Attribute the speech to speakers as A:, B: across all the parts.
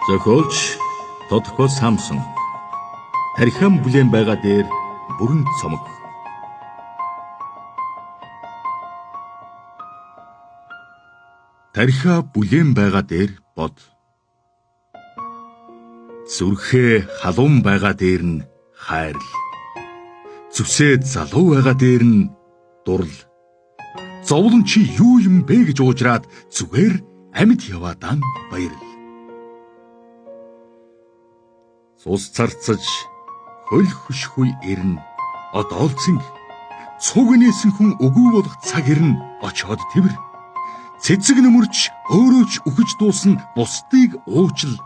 A: Зохиолч Тодорхой Самсон. Тархиан бүлээн байгаа дээр бүрэн цомог. Тархиа бүлээн байгаа дээр бод. Зүрхээ халуун байгаа дээр нь хайрл. Зүсээ залуу байгаа дээр нь дурал. Зовлон чи юу юм бэ гэж уужраад зүгээр амьд яваадан баярл. Цус царцаж хөл хөшгүй ирнэ одоолцэн цугнээсэн хүн үгүй болох цаг ирнэ очоод тэвэр. Цэцэг нөмөрч өөрөө ч үхэж дуусна бусдыг уучил.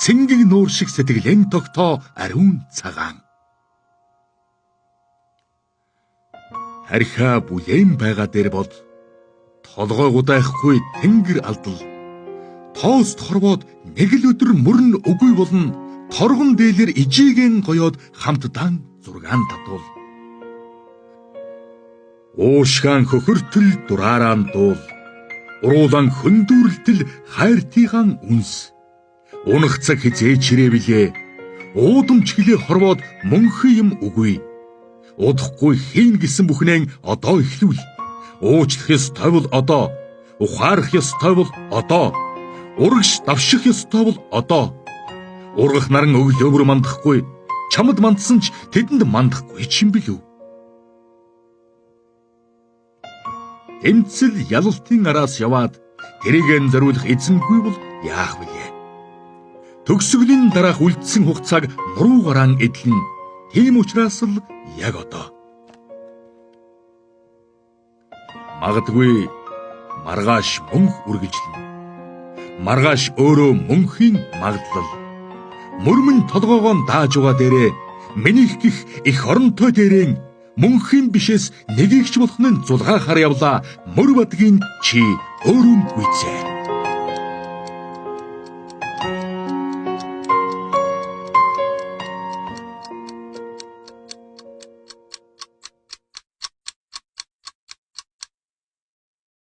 A: Цэнгэг нуур шиг сэтгэлэн тогтоо ариун цагаан. Харьхаа бүлээн байгаа дээр бод толгой гудайхгүй тэнгэр алдал. Тоост хорвоод нэг л өдөр мөрн үгүй болно. Торгон дээлэр ижиигэн гоёод хамтдан зургаан татвал. Уушгаан хөхөртөл дураарaan дуул. Уруулан хөндүүрэлтэл хайртыгаан үнс. Унах цаг хизээ чирээвлээ. Уудамч хилээ хорвоод мөнхөн юм үгүй. Удахгүй хийн гэсэн бүхнээ одоо эхлүүл. Уучлах ёстой бол одоо. Ухаарах ёстой бол одоо. Урагш давших ёстой бол одоо. Ургах наран өглөөвөр мандахгүй. Чамд мандсан ч тэдэнд мандахгүй ч юм билүү. Тэмцэл ялалтын араас яваад тэрийгэн зориулах эзэнгүй бол яах вүлээ? Төгсгөлийн дараах үлдсэн хугацааг нуруугарaan эдлэн. Тийм учраас л яг одоо. Магадгүй маргааш мөнх үргэлжлэнэ. Маргааш өөрөө мөнхийн магадлал. Мөрмөн толгоогоон дааж байгаа дээрээ минийх гих их оронтой дээрээ мөнхийн бишээс нэгийг ч болох нь зулгаахаар явлаа. Мөр бадгийн чи өөрөө үйцээ.